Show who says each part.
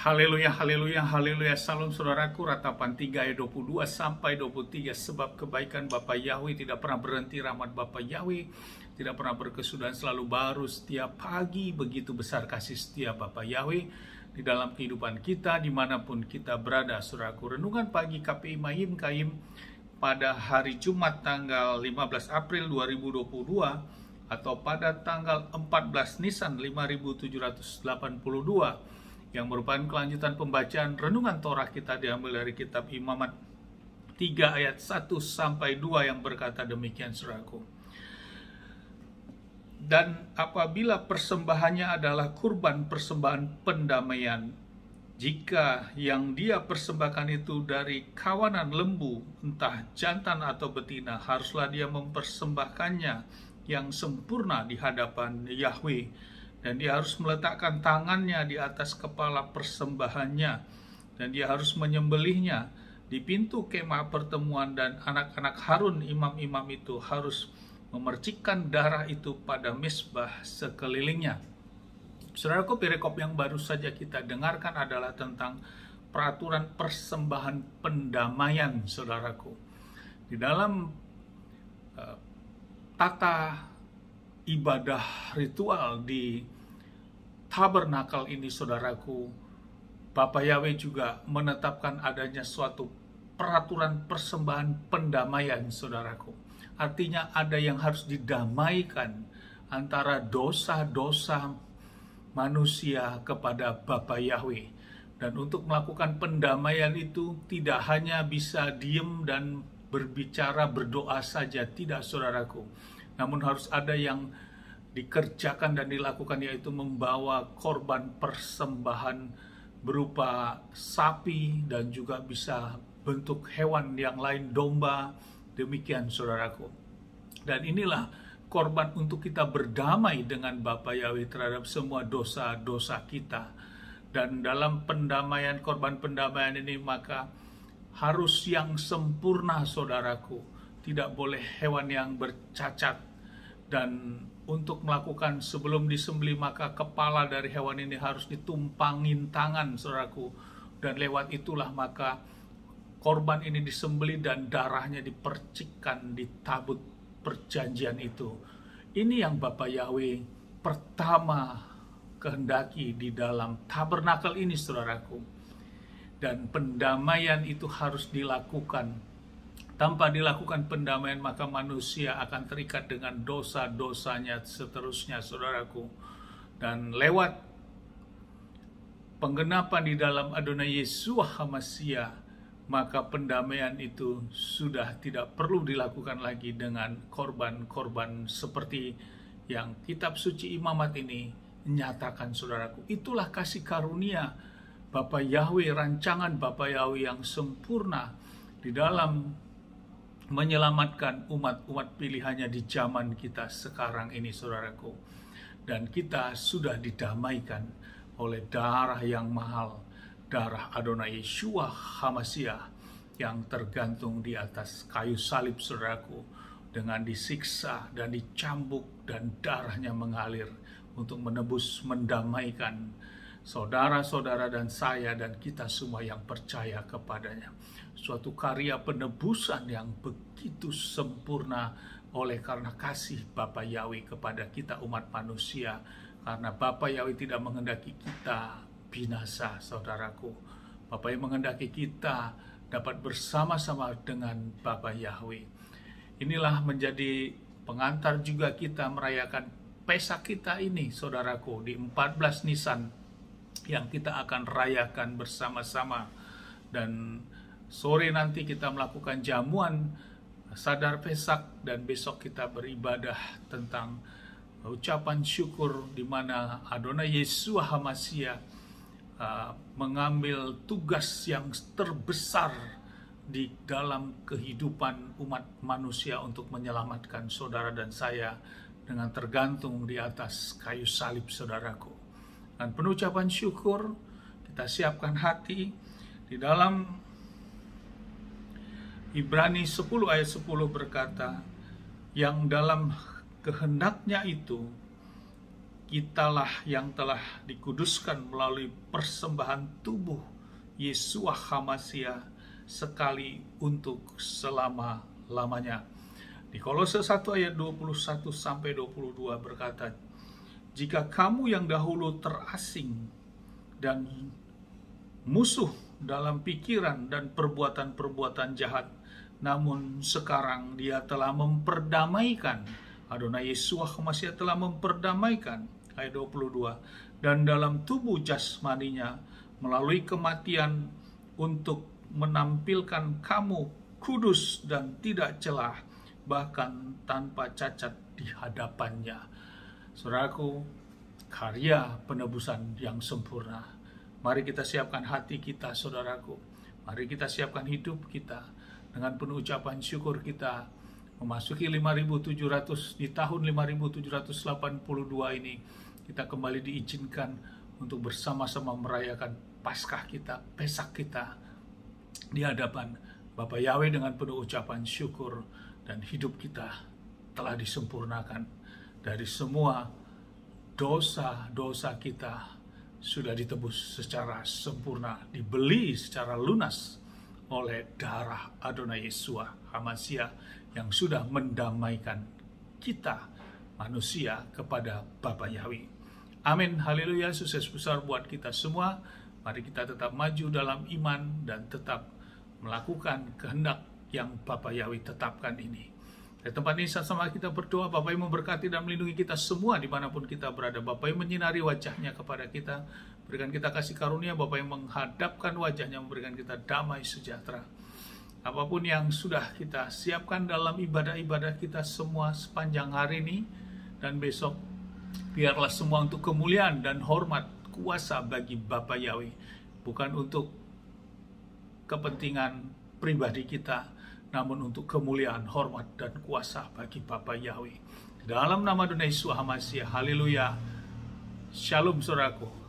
Speaker 1: Haleluya, haleluya, haleluya. Salam saudaraku, Ratapan 3 ayat 22 sampai 23. Sebab kebaikan Bapa Yahweh tidak pernah berhenti, rahmat Bapa Yahweh tidak pernah berkesudahan, selalu baru setiap pagi. Begitu besar kasih setia Bapa Yahweh di dalam kehidupan kita dimanapun kita berada. Saudaraku, renungan pagi KPI Mahim Kaim pada hari Jumat tanggal 15 April 2022 atau pada tanggal 14 Nisan 5782, yang merupakan kelanjutan pembacaan renungan Torah kita diambil dari kitab Imamat 3 ayat 1 sampai 2 yang berkata demikian, saudaraku. Dan apabila persembahannya adalah kurban persembahan pendamaian, jika yang dia persembahkan itu dari kawanan lembu, entah jantan atau betina, haruslah dia mempersembahkannya yang sempurna di hadapan Yahweh. Dan dia harus meletakkan tangannya di atas kepala persembahannya, dan dia harus menyembelihnya di pintu kemah pertemuan, dan anak-anak Harun imam-imam itu harus memercikkan darah itu pada mezbah sekelilingnya. Saudaraku, perikop yang baru saja kita dengarkan adalah tentang peraturan persembahan pendamaian, saudaraku. Di dalam tata ibadah ritual di tabernakel ini, saudaraku, Bapa Yahweh juga menetapkan adanya suatu peraturan persembahan pendamaian, saudaraku. Artinya ada yang harus didamaikan antara dosa-dosa manusia kepada Bapa Yahweh. Dan untuk melakukan pendamaian itu tidak hanya bisa diem dan berbicara, berdoa saja, tidak, saudaraku. Namun harus ada yang dikerjakan dan dilakukan, yaitu membawa korban persembahan berupa sapi dan juga bisa bentuk hewan yang lain, domba, demikian, saudaraku. Dan inilah korban untuk kita berdamai dengan Bapa Yahweh terhadap semua dosa-dosa kita. Dan dalam pendamaian, korban pendamaian ini maka harus yang sempurna, saudaraku. Tidak boleh hewan yang bercacat. Dan untuk melakukan sebelum disembelih, maka kepala dari hewan ini harus ditumpangin tangan, saudaraku. Dan lewat itulah maka korban ini disembelih dan darahnya dipercikkan di tabut perjanjian itu. Ini yang Bapa Yahweh pertama kehendaki di dalam tabernakel ini, saudaraku. Dan pendamaian itu harus dilakukan. Tanpa dilakukan pendamaian, maka manusia akan terikat dengan dosa-dosanya seterusnya, saudaraku. Dan lewat penggenapan di dalam Adonai Yeshua HaMashiach, maka pendamaian itu sudah tidak perlu dilakukan lagi dengan korban-korban seperti yang kitab suci Imamat ini menyatakan, saudaraku. Itulah kasih karunia Bapa Yahweh, rancangan Bapa Yahweh yang sempurna di dalam menyelamatkan umat-umat pilihannya di zaman kita sekarang ini, saudaraku. Dan kita sudah didamaikan oleh darah yang mahal, darah Adonai Yeshua HaMashiach yang tergantung di atas kayu salib, saudaraku, dengan disiksa dan dicambuk dan darahnya mengalir untuk menebus, mendamaikan saudara-saudara dan saya dan kita semua yang percaya kepadanya. Suatu karya penebusan yang begitu sempurna oleh karena kasih Bapa Yahweh kepada kita umat manusia. Karena Bapa Yahweh tidak menghendaki kita binasa, saudaraku. Bapa yang menghendaki kita dapat bersama-sama dengan Bapa Yahweh. Inilah menjadi pengantar juga kita merayakan Pesak kita ini, saudaraku, di 14 Nisan yang kita akan rayakan bersama-sama. Dan sore nanti kita melakukan jamuan sadar Pesak, dan besok kita beribadah tentang ucapan syukur di mana Adonai Yeshua HaMashiach mengambil tugas yang terbesar di dalam kehidupan umat manusia untuk menyelamatkan saudara dan saya dengan tergantung di atas kayu salib, saudaraku. Dan penucapan syukur, kita siapkan hati di dalam Ibrani 10 ayat 10 berkata, yang dalam kehendaknya itu Kitalah yang telah dikuduskan melalui persembahan tubuh Yesua HaMasiah sekali untuk selama-lamanya. Di Kolose 1 ayat 21 sampai 22 berkata, "Jika kamu yang dahulu terasing dan musuh dalam pikiran dan perbuatan-perbuatan jahat, namun sekarang Dia telah memperdamaikan." Adonai Yesua HaMasiah telah memperdamaikan, ayat 22, "dan dalam tubuh jasmaninya melalui kematian untuk menampilkan kamu kudus dan tidak celah, bahkan tanpa cacat di hadapannya." Saudaraku, karya penebusan yang sempurna. Mari kita siapkan hati kita, saudaraku. Mari kita siapkan hidup kita dengan penuh ucapan syukur kita memasuki 5.700 di tahun 5.782 ini. Kita kembali diizinkan untuk bersama-sama merayakan Paskah kita, Pesak kita di hadapan Bapa Yahweh dengan penuh ucapan syukur, dan hidup kita telah disempurnakan dari semua dosa-dosa kita sudah ditebus secara sempurna, dibeli secara lunas oleh darah Adonai Yesua HaMasiah yang sudah mendamaikan kita manusia kepada Bapa Yahweh. Amin, haleluya, sukses besar buat kita semua. Mari kita tetap maju dalam iman dan tetap melakukan kehendak yang Bapa Yahweh tetapkan ini. Di tempat ini sama kita berdoa, Bapa yang memberkati dan melindungi kita semua dimanapun kita berada. Bapa yang menyinari wajahnya kepada kita, berikan kita kasih karunia. Bapa yang menghadapkan wajahnya, memberikan kita damai sejahtera. Apapun yang sudah kita siapkan dalam ibadah-ibadah kita semua sepanjang hari ini dan besok, biarlah semua untuk kemuliaan dan hormat kuasa bagi Bapa Yahweh, bukan untuk kepentingan pribadi kita, namun untuk kemuliaan, hormat, dan kuasa bagi Bapa Yahweh. Dalam nama Adonai Yesua HaMasiah, haleluya. Shalom saudaraku.